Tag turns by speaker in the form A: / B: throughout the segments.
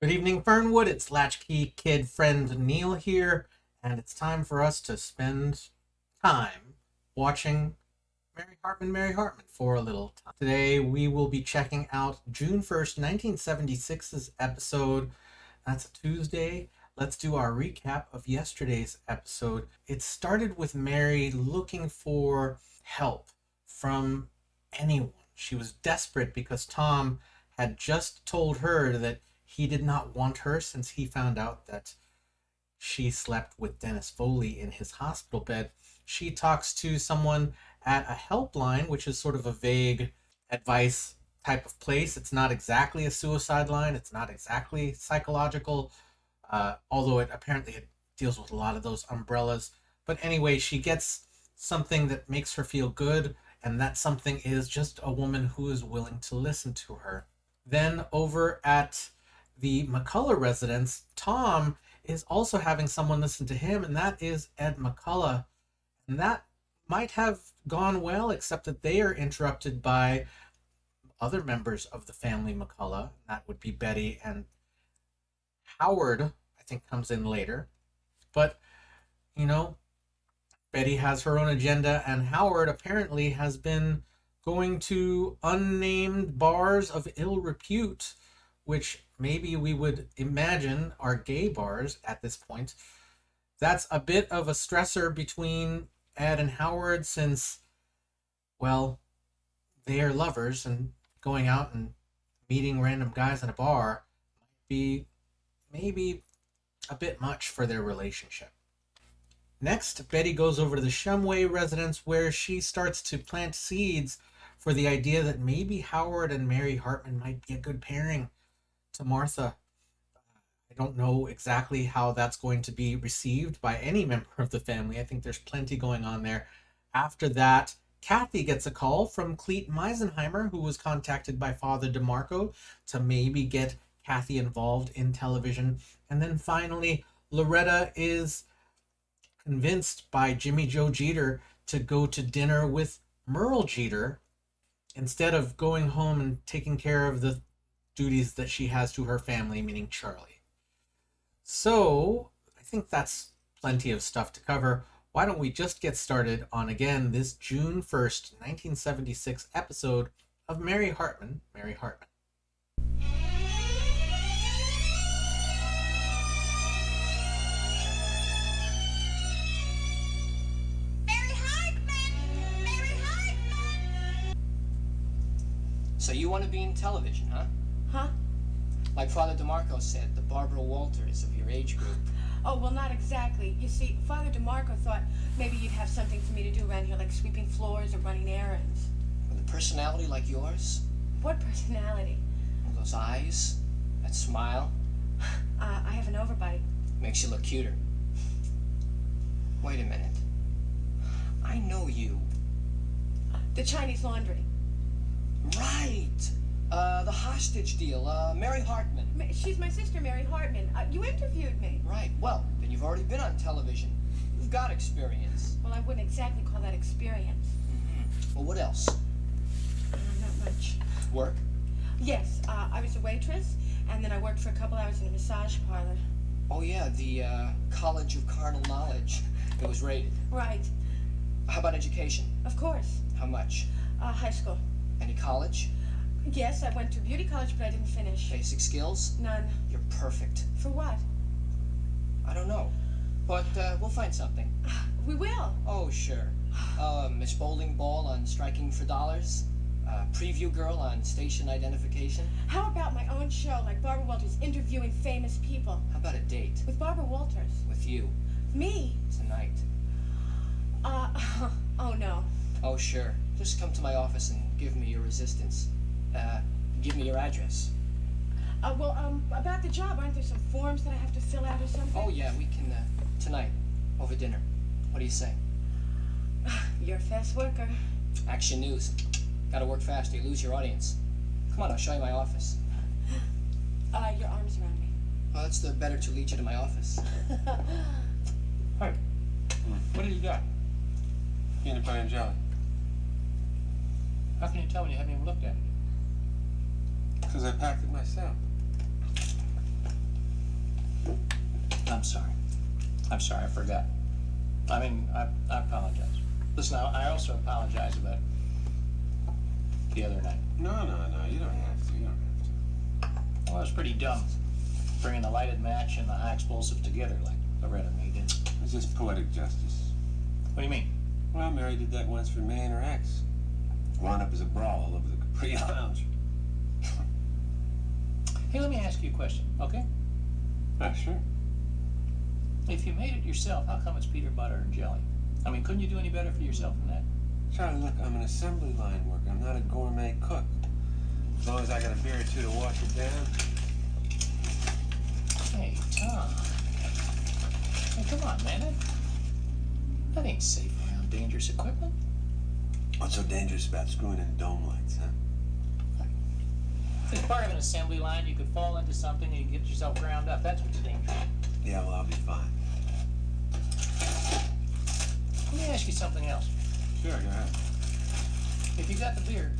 A: Good evening, Fernwood. It's Latchkey Kid friend Neil here, and it's time for us to spend time watching Mary Hartman for a little time. Today, we will be checking out June 1st, 1976's episode. That's a Tuesday. Let's do our recap of yesterday's episode. It started with Mary looking for help from anyone. She was desperate because Tom had just told her that he did not want her since he found out that she slept with Dennis Foley in his hospital bed. She talks to someone at a helpline, which is sort of a vague advice type of place. It's not exactly a suicide line. It's not exactly psychological, although it deals with a lot of those umbrellas. But anyway, she gets something that makes her feel good, and that something is just a woman who is willing to listen to her. Then over at the McCullough residence, Tom is also having someone listen to him, and that is Ed McCullough. And that might have gone well, except that they are interrupted by other members of the family McCullough. That would be Betty and Howard, I think, comes in later. But, you know, Betty has her own agenda, and Howard apparently has been going to unnamed bars of ill repute, which maybe we would imagine are gay bars at this point. That's a bit of a stressor between Ed and Howard since, well, they are lovers, and going out and meeting random guys in a bar might be maybe a bit much for their relationship. Next, Betty goes over to the Shumway residence where she starts to plant seeds for the idea that maybe Howard and Mary Hartman might be a good pairing to Martha. I don't know exactly how that's going to be received by any member of the family. I think there's plenty going on there. After that, Cathy gets a call from Cleet Meisenheimer, who was contacted by Father DeMarco to maybe get Cathy involved in television. And then finally, Loretta is convinced by Jimmy Joe Jeter to go to dinner with Merle Jeter instead of going home and taking care of the duties that she has to her family, meaning Charlie. So, I think that's plenty of stuff to cover. Why don't we just get started on, again, this June 1st, 1976 episode of Mary Hartman, Mary Hartman.
B: So you want to be in television, huh?
C: Huh?
B: Like Father DeMarco said, the Barbara Walters of your age group.
C: Oh, well, not exactly. You see, Father DeMarco thought maybe you'd have something for me to do around here, like sweeping floors or running errands.
B: With a personality like yours?
C: What personality?
B: Well, those eyes, that smile.
C: I have an overbite.
B: Makes you look cuter. Wait a minute. I know you.
C: The Chinese laundry.
B: Right! The hostage deal, Mary Hartman.
C: She's my sister, Mary Hartman. You interviewed me.
B: Right, well, then you've already been on television. You've got experience.
C: Well, I wouldn't exactly call that experience.
B: Mm-hmm. Well, what else?
C: Not much.
B: Work?
C: Yes, I was a waitress, and then I worked for a couple hours in a massage parlor.
B: Oh, yeah, the College of Carnal Knowledge. It was rated.
C: Right.
B: How about education?
C: Of course.
B: How much?
C: High school.
B: Any college?
C: Yes, I went to beauty college, but I didn't finish.
B: Basic skills?
C: None.
B: You're perfect.
C: For what?
B: I don't know. But we'll find something.
C: We will.
B: Oh, sure. Miss Bowling Ball on Striking for Dollars. Preview Girl on Station Identification.
C: How about my own show, like Barbara Walters interviewing famous people?
B: How about a date?
C: With Barbara Walters?
B: With you.
C: Me?
B: Tonight.
C: Oh no.
B: Oh, sure. Just come to my office and give me your resistance. Give me your address.
C: About the job, aren't there some forms that I have to fill out or something?
B: Oh, yeah, we can, tonight, over dinner. What do you say?
C: You're a fast worker.
B: Action News. Gotta work fast or you lose your audience. Come on, I'll show you my office.
C: Your arm's around me.
B: Oh, that's the better to lead you to my office.
D: Hey, what do you got? Peanut butter and jelly. How can you tell when you haven't even looked at it? Because I packed it myself.
E: I'm sorry. I'm sorry, I forgot. I mean, I apologize. Listen, I also apologize about the other night.
D: No, you don't have to. You don't have to.
E: Well, it was pretty dumb, bringing the lighted match and the high explosive together like Loretta and me did.
D: It's just poetic justice.
E: What do you mean?
D: Well, Mary did that once for me and her ex. Wound up as a brawl all over the Capri Lounge.
E: Hey, let me ask you a question, okay?
D: Sure.
E: If you made it yourself, how come it's peanut butter and jelly? I mean, couldn't you do any better for yourself than that?
D: Charlie, look, I'm an assembly line worker. I'm not a gourmet cook. As long as I got a beer or two to wash it down.
E: Hey, Tom. Hey, come on, man. That ain't safe around dangerous equipment.
D: What's so dangerous about screwing in dome lights, huh?
E: As part of an assembly line, you could fall into something and you get yourself ground up. That's what's dangerous.
D: Yeah, well, I'll be fine.
E: Let me ask you something else.
D: Sure, go ahead.
E: If you got the beer,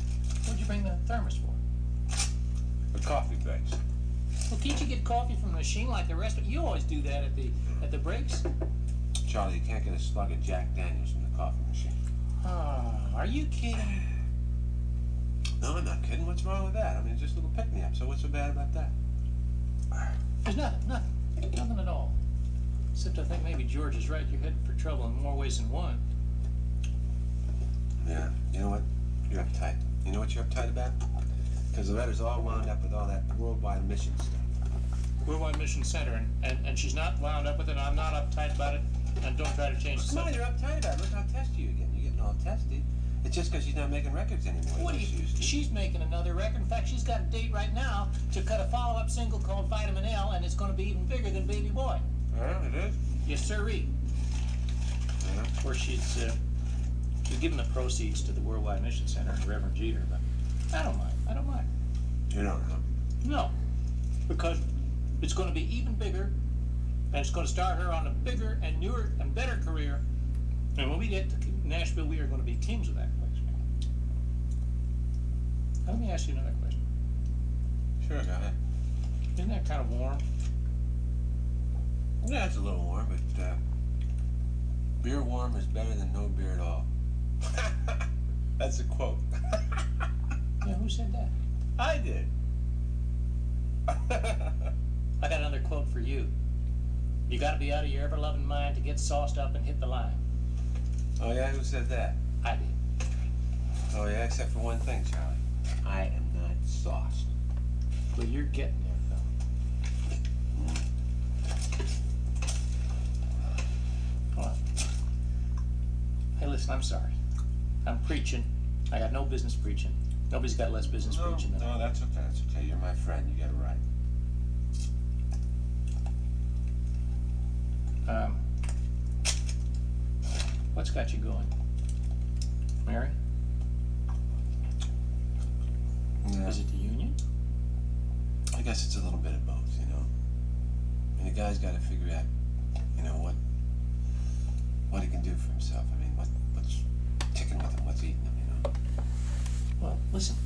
E: what'd you bring the thermos for?
D: The coffee breaks.
E: Well, can't you get coffee from the machine like the rest of you? Always do that at the breaks.
D: Charlie, you can't get a slug of Jack Daniels from the coffee machine.
E: Are you kidding?
D: No, I'm not kidding. What's wrong with that? I mean, it's just a little pick-me-up, so what's so bad about that?
E: There's nothing at all. Except I think maybe George is right. You're headed for trouble in more ways than one.
D: Yeah, you know what? You're uptight. You know what you're uptight about? Because the letter's all wound up with all that worldwide mission stuff.
E: Worldwide Mission Center, and she's not wound up with it, and I'm not uptight about it, and don't try to change the
D: Come on,
E: subject.
D: you're uptight about it. Look how testy you're getting. You're getting all testy. It's just because she's not making records anymore.
E: What do
D: like
E: you
D: she
E: think?
D: used to.
E: She's making another record. In fact, she's got a date right now to cut a follow-up single called Vitamin L, and it's going to be even bigger than Baby Boy.
D: Yeah, it is.
E: Yes, sirree.
D: Yeah.
E: Of course, she's giving the proceeds to the Worldwide Mission Center and Reverend Jeter, but I don't mind.
D: You don't know.
E: No, because it's going to be even bigger, and it's going to start her on a bigger and newer and better career. And when we get to Nashville, we are going to be kings of that place. Now, let me ask you another question.
D: Sure, go ahead.
E: Isn't that kind of warm?
D: Yeah, it's a little warm, but beer warm is better than no beer at all. That's a quote.
E: Yeah, who said that?
D: I did.
E: I got another quote for you. You got to be out of your ever-loving mind to get sauced up and hit the line.
D: Oh, yeah? Who said that?
E: I did.
D: Oh, yeah? Except for one thing, Charlie. I am not sauced.
E: Well, you're getting there, Phil. Come on. Hey, listen, I'm sorry. I'm preaching. I got no business preaching. Nobody's got less business preaching than
D: No, that's okay. That's okay. You're my friend. You get it right.
E: What's got you going? Mary?
D: Yeah.
E: Is it the union?
D: I guess it's a little bit of both, you know. I mean, the guy's got to figure out, you know, what he can do for himself. I mean, what's ticking with him, what's eating him, you know.
E: Well, listen.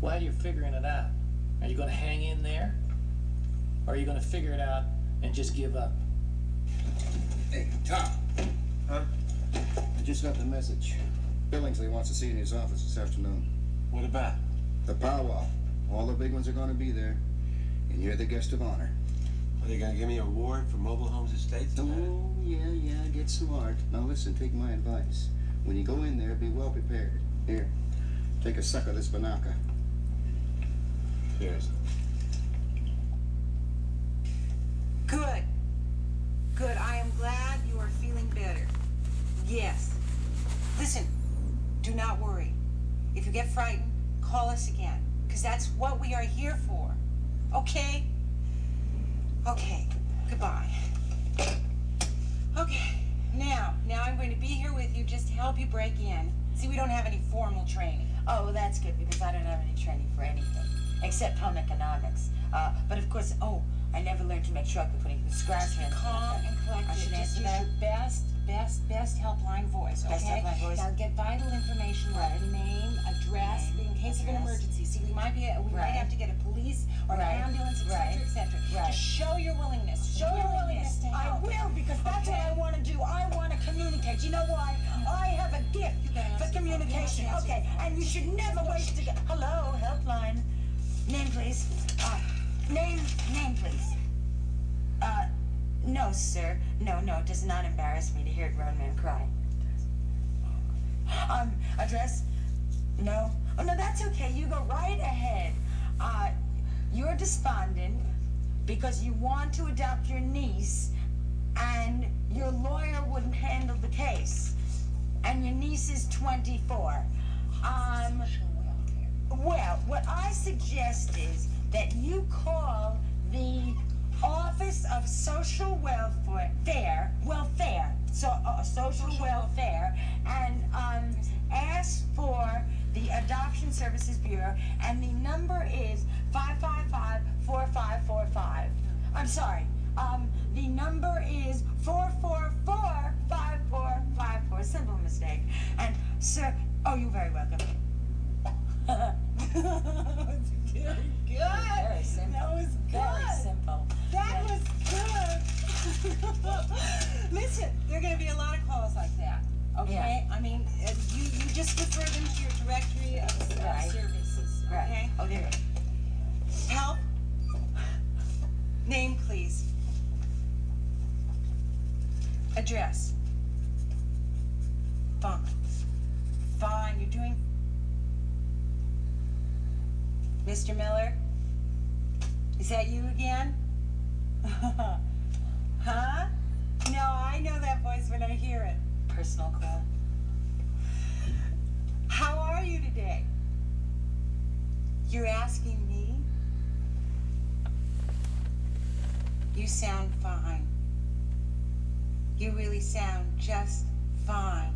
E: While you're figuring it out, are you going to hang in there? Or are you going to figure it out and just give up?
F: Hey, Tom.
D: Huh?
F: I just got the message. Billingsley wants to see you in his office this afternoon.
D: What about?
F: The powwow. All the big ones are going to be there, and you're the guest of honor.
D: Are they going to give me an award for mobile homes estates?
F: Oh, yeah, get smart. Now listen, take my advice. When you go in there, be well prepared. Here, take a suck of this banaka.
D: Cheers.
G: Good. Good. I am glad you are feeling better. Yes. Listen, do not worry. If you get frightened, call us again, because that's what we are here for. Okay? Okay. Goodbye. Okay. Now I'm going to be here with you just to help you break in. See, we don't have any formal training.
H: Oh, that's good, because I don't have any training for anything, except home economics. But of course, I never learned to make chocolate pudding. Describe it.
G: Calm and collected.
H: I should
G: Just
H: answer
G: use
H: that?
G: your best helpline voice, okay?
H: Best helpline voice.
G: Now get vital information like
H: Right.
G: name, address,
H: Name,
G: in case of an
H: address.
G: emergency. See, we might have to get a police or an
H: Right.
G: ambulance, etc.,
H: Right.
G: etc.
H: Right.
G: Just show your willingness. Show your willingness to
H: communication. Okay, and you should never waste a... Hello, helpline. Name, please. Name, please. No, sir. No, it does not embarrass me to hear a grown man cry. Address? No? Oh, no, that's okay. You go right ahead. You're despondent because you want to adopt your niece and your lawyer wouldn't handle the case. And your niece is 24. Well, what I suggest is that you call the Office of Social Welfare, Social Welfare, and ask for the Adoption Services Bureau, and the number is 555-4545. I'm sorry, the number is 444-5454. Simple mistake. And sir, oh, you're very welcome. Very good. Very simple. That was good. Very simple.
G: That was good. Listen, there are going to be a lot of calls like that. Okay?
H: Yeah.
G: I mean, you just refer them to your directory of services.
H: Right.
G: Okay?
H: Oh, there.
G: Help. Name, please. Address. Fine. You're doing... Mr. Miller? Is that you again? Huh? No, I know that voice when I hear it.
H: Personal call.
G: How are you today? You're asking me? You sound fine. You really sound just fine.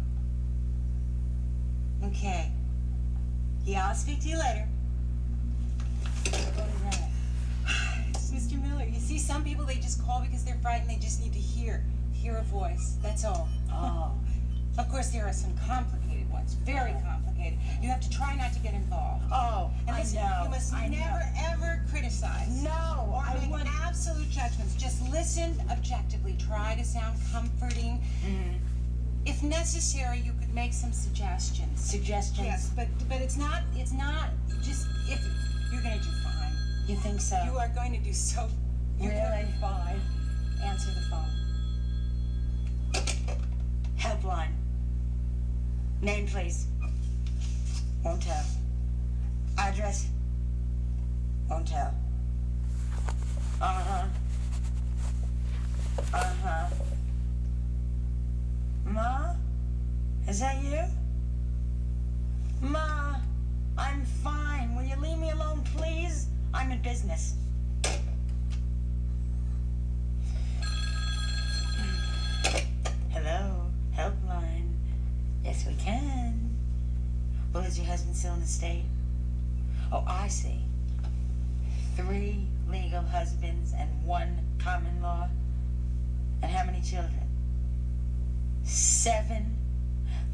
G: Okay. Yeah, I'll speak to you later. Mr. Miller, you see, some people, they just call because they're frightened. They just need to hear a voice. That's all.
H: Oh.
G: Of course, there are some complicated ones, very complicated. You have to try not to get involved.
H: Oh,
G: And listen, you must never, ever criticize.
H: No,
G: Or
H: I
G: make
H: wouldn't.
G: absolute judgments. Just listen objectively. Try to sound comforting.
H: Mm-hmm.
G: If necessary, you could make some suggestions.
H: Suggestions?
G: Yes, but it's not just if you're gonna do fine.
H: You think so?
G: You are going to do so. You're gonna
H: Really?
G: do fine. Answer the phone.
H: Helpline. Name, please. Won't tell. Address. Won't tell. Uh-huh. Ma? Is that you? Ma, I'm fine. Will you leave me alone, please? I'm in business. Hello, helpline. Yes, we can. Well, is your husband still in the state? Oh, I see. 3 legal husbands and 1 common law. And how many children? 7.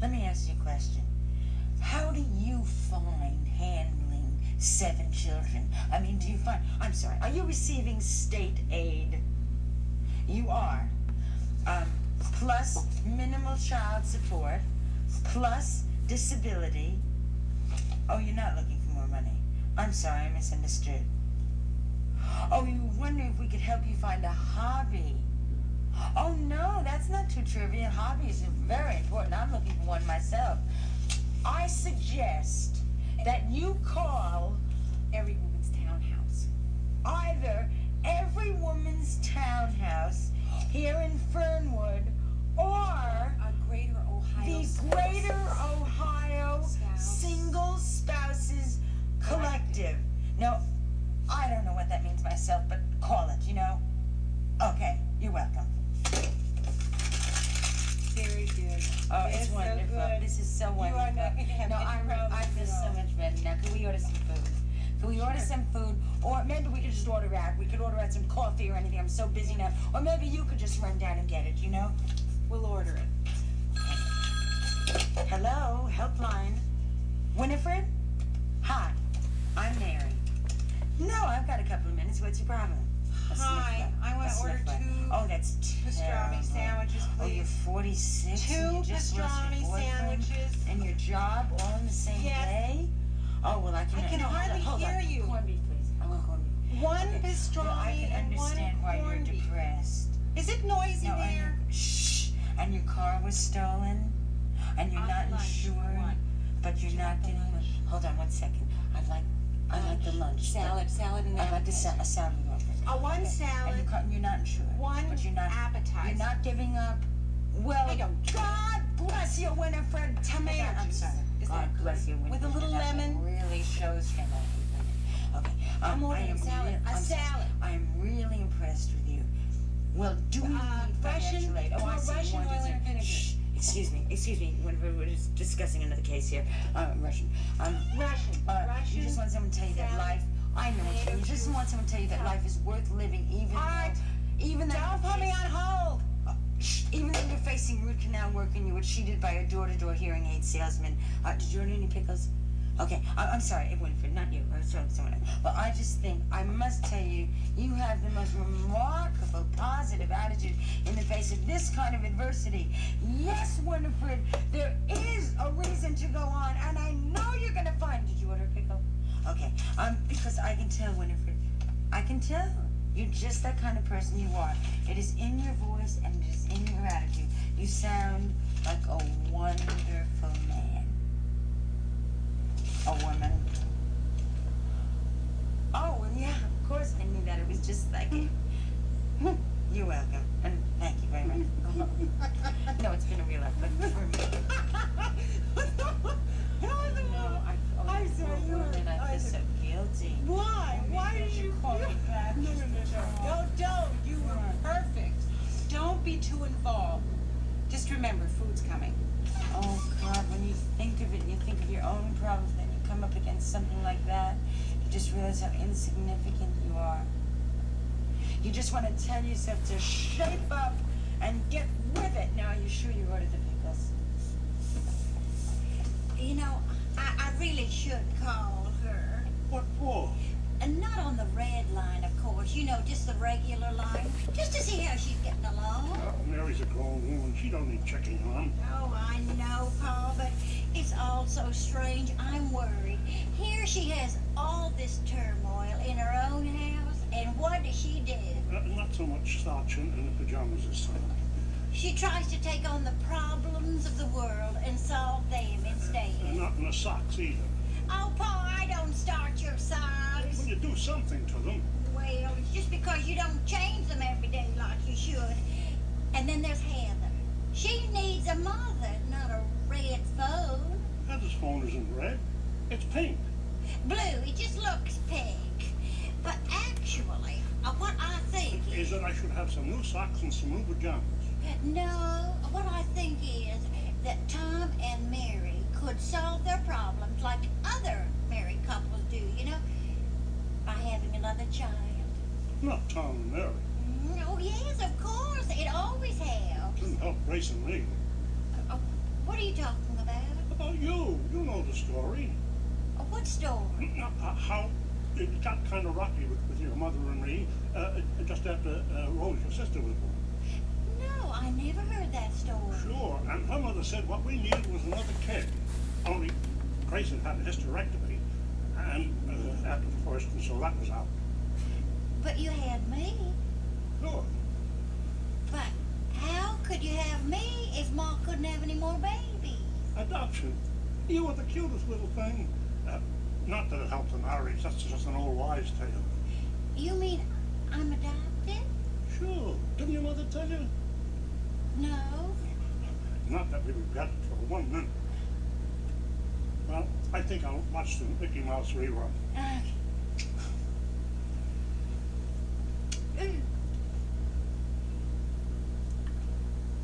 H: Let me ask you a question. How do you find handling 7 children? I mean, do you find... I'm sorry, are you receiving state aid? You are. Plus minimal child support, plus disability. Oh, you're not looking for more money. I'm sorry, I misunderstood. Oh, you wonder if we could help you find a hobby. Oh, no, that's not too trivial. Hobbies are very important. I'm looking for one myself. I suggest that you call
G: Every woman's townhouse.
H: either Every Woman's Townhouse here in Fernwood or
G: Greater Ohio.
H: the Greater Ohio Single Spouses Collective. No, I don't know what that means myself, but call it, you know? Okay, you're welcome.
G: Very good.
H: Oh,
G: It's
H: it's
G: so
H: wonderful.
G: good.
H: This is so wonderful.
G: You are not going to have
H: No,
G: any problems
H: I feel
G: at
H: so
G: all.
H: much better now. Can we order some food? Can we order some food? Or maybe we could just order out. We could order out some coffee or anything. I'm so busy now. Or maybe you could just run down and get it, you know?
G: We'll order it.
H: Hello, helpline. Winifred? Hi, I'm Mary. No, I've got a couple of minutes. What's your problem?
G: Hi, I want to order two
H: Oh, that's terrible.
G: pastrami sandwiches,
H: Oh, you're
G: please.
H: 46 and
G: Two
H: you just lost your
G: pastrami
H: boyfriend
G: sandwiches.
H: and your job all in the same
G: Yes.
H: day? Oh, well, I can
G: I hardly
H: hold on.
G: hear you.
H: Corned beef, please. I want corned beef.
G: One
H: Okay.
G: pastrami
H: Well, I can
G: and one
H: understand why you're
G: corned beef.
H: depressed.
G: Is it noisy
H: No,
G: there?
H: shh. And your car was stolen, and you're not insured, but you're not getting. Hold on 1 second. I like the lunch.
G: Salad, and
H: I like a salad with waffles.
G: One
H: Okay.
G: salad.
H: And you're not insured.
G: One
H: but you're not
G: appetizer.
H: You're not giving up. Well,
G: I don't.
H: God bless you, Winifred.
G: Tomato
H: I'm
G: juice.
H: sorry.
G: Is
H: God
G: that
H: bless you, Winifred.
G: With a little
H: That
G: lemon?
H: really shows him. Okay.
G: I'm ordering salad. A salad.
H: I'm really impressed with you. Well, do we need financial aid? Oh, I see.
G: Russian
H: You want
G: oil
H: to
G: and vinegar.
H: Shh. Excuse me. We're just discussing another case here. Russian.
G: Russian.
H: You just want someone to tell you that
G: salad,
H: life. I know what you mean. You just want someone to tell you that life is worth living, even though.
G: Don't put me on hold.
H: Even though you're facing root canal work and you were cheated by a door-to-door hearing aid salesman. Did you order any pickles? Okay, I'm sorry, Winfred, not you. I'm sorry, someone else. Well, I just think, I must tell you, you have the most remarkable positive attitude in the face of this kind of adversity. Yes, Winifred, there is a reason to go on, and I know you're going to find. Did you order a pickle? Okay, because I can tell, Winifred. I can tell. You're just that kind of person you are. It is in your voice and it is in your attitude. You sound like a wonderful man. A woman. Oh, well, yeah, of course I knew that. It was just like it. You're welcome. And thank you very much. No, it's been a real effort for me.
G: I'm sorry,
H: I feel so guilty.
G: Why? Why did you
H: call me back?
G: No, don't. You were perfect. Don't be too involved. Just remember, food's coming.
H: Oh, God, when you think of it, you think of your own problems, then you come up against something like that, you just realize how insignificant you are. You just want to tell yourself to shape up and get with it. Now, are you sure you ordered the pickles?
I: You know, I really should call her.
E: What for?
I: And not on the red line, of course. You know, just the regular line. Just to see how she's getting along.
E: Oh, Mary's a grown woman. She don't need checking on.
I: Oh, I know, Paul, but it's all so strange. I'm worried. Here she has all this turmoil in her own house, and what does she do?
E: Not so much starching in the pajamas this time.
I: She tries to take on the problems of the world and solve them instead.
E: And not in the socks either.
I: Oh, Paul, I don't start your socks.
E: Well, you do something to them.
I: Well, it's just because you don't change them every day like you should. And then there's Heather. She needs a mother, not a red phone.
E: Heather's phone isn't red. It's pink.
I: Blue, it just looks pink. But actually, what I think
E: Is that I should have some new socks and some new pajamas.
I: No, what I think is that Tom and Mary could solve their problems like other married couples do, you know, by having another child.
E: Not Tom and Mary.
I: Oh, yes, of course. It always helps.
E: Didn't help Grace and me.
I: What are you talking about?
E: About you. You know the story.
I: What story?
E: How it got kind of rocky with your mother and me just after Rose, your sister, was born.
I: No, I never heard that story.
E: Sure, and her mother said what we needed was another kid. Only Grace had had a hysterectomy, and after the first, and so that was out.
I: But you had me.
E: Sure.
I: But how could you have me if Ma couldn't have any more babies?
E: Adoption. You were the cutest little thing. Not that it helped the marriage, that's just an old wives' tale.
I: You mean I'm adopted?
E: Sure. Didn't your mother tell you?
I: No.
E: Not that we regret it for 1 minute. Well, I think I'll watch the Mickey Mouse rerun.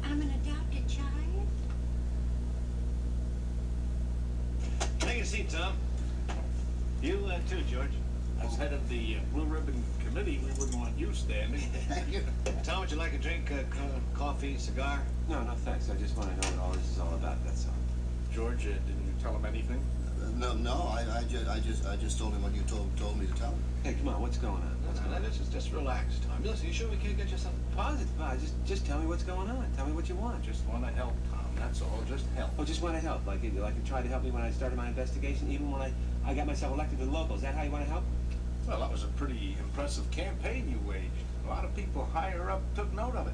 I: I'm an adopted child?
J: Take a seat, Tom. You too, George. As head of the Blue Ribbon Committee, we wouldn't want you standing.
D: Thank you.
J: Tom, would you like a drink, coffee, cigar?
D: No, thanks. I just want to know what all this is all about, that's all.
J: George, didn't you tell him anything?
F: No, I just told him what you told me to tell him.
D: Hey, come on, what's going on?
J: That's good. Just relax, Tom. Listen, you sure we can't get you something positive?
D: Just tell me what's going on. Tell me what you want.
J: Just want to help, Tom. That's all. Just help.
D: Oh, just want to help. Like you tried to help me when I started my investigation, even when I got myself elected to the local. Is that how you want to help?
J: Well, that was a pretty impressive campaign you waged. A lot of people higher up took note of it.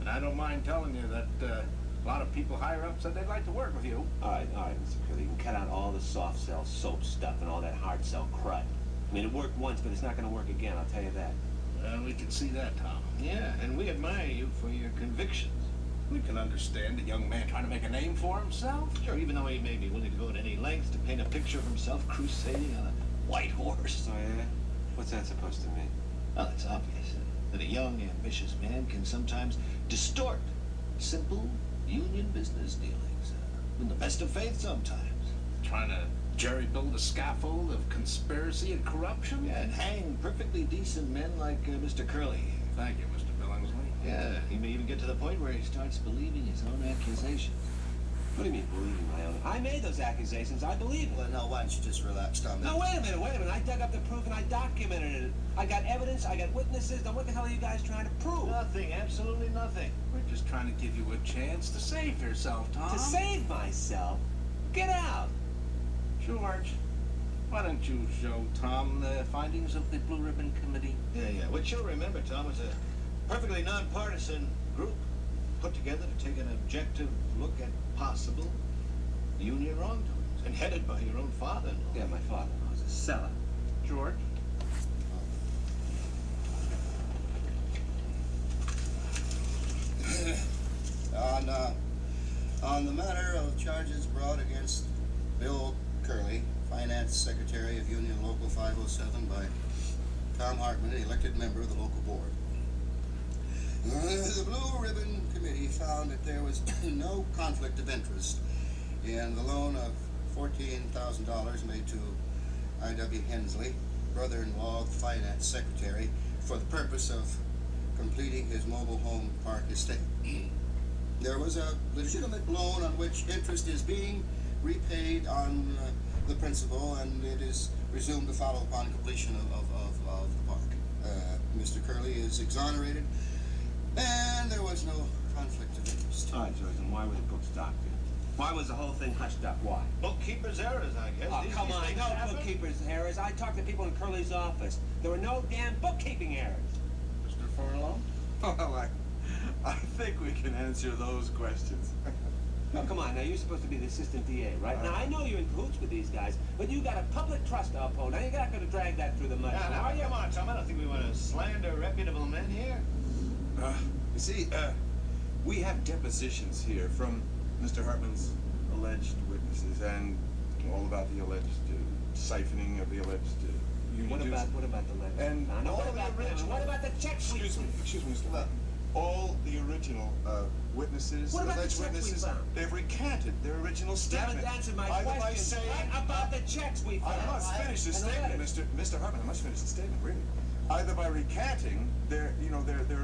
J: And I don't mind telling you that a lot of people higher up said they'd like to work with you.
D: All right, Mr. Curley. You can cut out all the soft sell soap stuff and all that hard sell crud. I mean, it worked once, but it's not going to work again, I'll tell you that.
J: Well, we can see that, Tom. Yeah, and we admire you for your convictions. We can understand a young man trying to make a name for himself.
K: Sure, even though he may be willing to go to any lengths to paint a picture of himself crusading on a white horse.
D: Oh, yeah? What's that supposed to mean?
K: Well, it's obvious that a young, ambitious man can sometimes distort simple union business dealings. In the best of faith sometimes.
J: Trying to jerry-build a scaffold of conspiracy and corruption?
K: Yeah, and hang perfectly decent men like Mr. Curley.
J: Thank you, Mr. Billingsley.
K: Yeah, he may even get to the point where he starts believing his own accusations.
D: What do you mean, believing my own? I made those accusations. I believe it.
F: Well, now, why don't you just relax, Tom?
D: No, wait a minute. I dug up the proof and I documented it. I got evidence, I got witnesses. Now, what the hell are you guys trying to prove?
K: Nothing, absolutely nothing.
J: We're just trying to give you a chance to save yourself, Tom.
D: To save myself? Get out.
J: George, why don't you show Tom the findings of the Blue Ribbon Committee?
K: Yeah. What you'll remember, Tom, is a perfectly nonpartisan group put together to take an objective look at possible union wrongdoings, and headed by your own father-in-law.
D: Yeah, my father was a sellout.
J: George?
F: On the matter of charges brought against Bill Curley, Finance Secretary of Union Local 507 by Tom Hartman, elected member of the local board. The Blue Ribbon Committee found that there was no conflict of interest in the loan of $14,000 made to I.W. Hensley, brother-in-law of the Finance Secretary, for the purpose of completing his mobile home park estate. There was a legitimate loan on which interest is being repaid on the principal, and it is presumed to follow upon completion of the park. Mr. Curley is exonerated, and there was no conflict of interest.
D: All right, George, and why were the books doctored? Why was the whole thing hushed up? Why?
K: Bookkeeper's errors, I guess.
D: Oh, come on,
K: things
D: no
K: happen.
D: bookkeeper's errors. I talked to people in Curley's office. There were no damn bookkeeping errors.
J: Mr. Furlong?
L: Well, I think we can answer those questions.
D: Oh, come on, now you're supposed to be the assistant DA, right? Now, I know you're in cahoots with these guys, but you got a public trust to uphold. Now, you're not going to drag that through the mud.
K: Now,
D: are you?
K: come on, Tom. I don't think we want to slander reputable men here.
L: You see, we have depositions here from Mr. Hartman's alleged witnesses and all about the alleged siphoning of the alleged union
D: What
L: dues.
D: about the letters?
L: And
D: no,
L: all
D: what
L: the
D: about them?
L: original-
D: What about the checks?
L: Excuse me, Mr. Hartman. All the original witnesses,
D: What about the
L: alleged
D: checks we
L: witnesses,
D: found?
L: they've recanted their original
D: You
L: statement.
D: haven't answered my
L: Either by
D: question.
L: saying,
D: What about the checks we found?
L: I must finish the
D: And the
L: statement,
D: letters.
L: Mr. Hartman. I must finish the statement, really. Either by recanting their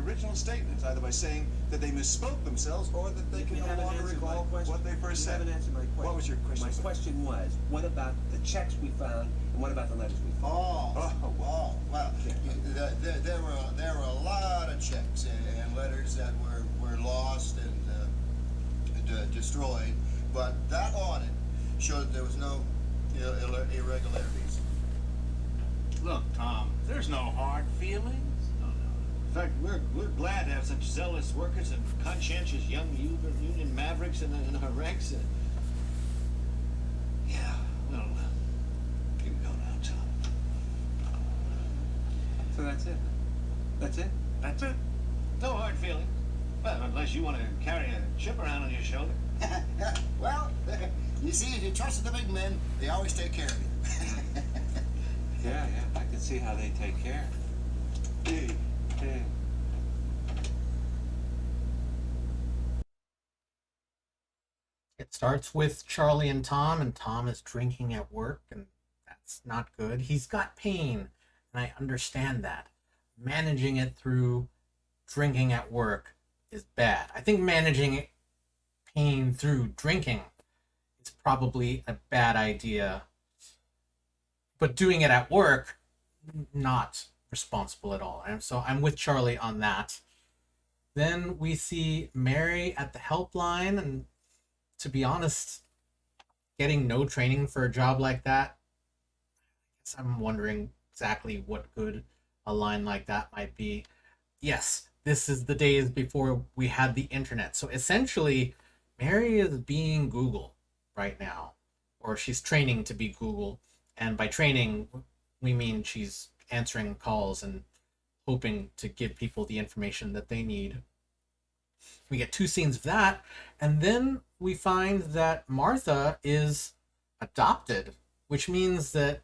L: original statements, either by saying that they misspoke themselves, or that they can
D: You
L: no
D: haven't
L: longer
D: answered my
L: recall
D: question.
L: what they first
D: You
L: said.
D: haven't answered my question.
L: What was your question,
D: My
L: sir?
D: question was, what about the checks we found, and what about the letters we found?
F: Well, there were a lot of checks and letters that were lost and destroyed, but that audit showed that there was no irregularities.
J: Look, Tom, there's no hard feelings.
K: In fact, we're glad to have such zealous workers and conscientious young union mavericks in our ranks. Yeah, well, you can go now, Tom.
D: So that's it. That's it?
K: That's it. No hard feelings. Well, unless you want to carry a chip around on your shoulder.
F: Well, you see, if you trust the big men, they always take care of you.
D: Yeah, I can see how they take care. Hey.
A: It starts with Charlie and Tom is drinking at work, and that's not good. He's got pain, and I understand that. Managing it through drinking at work is bad. I think managing pain through drinking is probably a bad idea. But doing it at work, not responsible at all. And so I'm with Charlie on that. Then we see Mary at the helpline, and to be honest, getting no training for a job like that, I'm wondering exactly what good a line like that might be. Yes, this is the days before we had the internet. So essentially, Mary is being Google right now, or she's training to be Google. And by training, we mean she's answering calls and hoping to give people the information that they need. We get 2 scenes of that, and then we find that Martha is adopted, which means that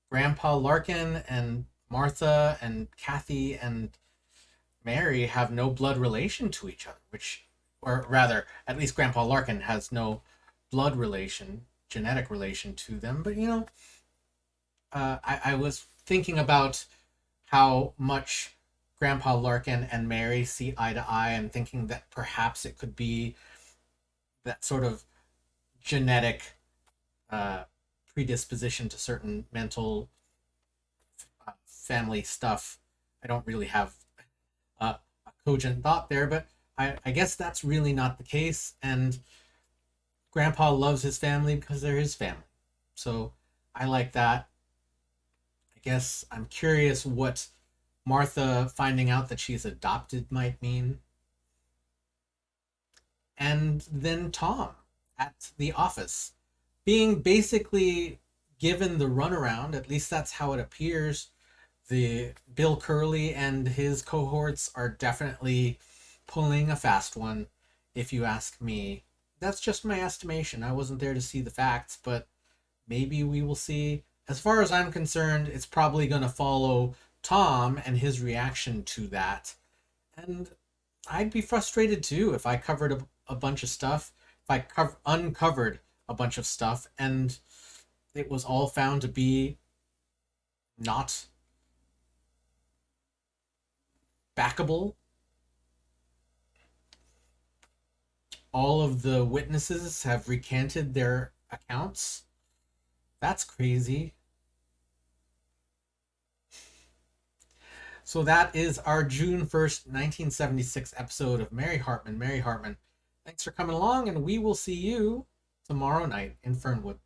A: Grandpa Larkin and Martha and Cathy and Mary have no blood relation to each other, which, or rather, at least Grandpa Larkin has no blood relation, genetic relation to them. But, I was thinking about how much Grandpa Larkin and Mary see eye to eye, and thinking that perhaps it could be that sort of genetic predisposition to certain mental family stuff. I don't really have a cogent thought there, but I guess that's really not the case. And Grandpa loves his family because they're his family. So I like that. I guess I'm curious what Martha finding out that she's adopted might mean. And then Tom at the office being basically given the runaround, at least that's how it appears. The Bill Curley and his cohorts are definitely pulling a fast one, if you ask me. That's just my estimation. I wasn't there to see the facts, but maybe we will see. As far as I'm concerned, it's probably going to follow Tom and his reaction to that. And I'd be frustrated too if I covered a bunch of stuff, if I uncovered a bunch of stuff and it was all found to be not backable. All of the witnesses have recanted their accounts. That's crazy. So that is our June 1st, 1976 episode of Mary Hartman, Mary Hartman. Thanks for coming along, and we will see you tomorrow night in Fernwood.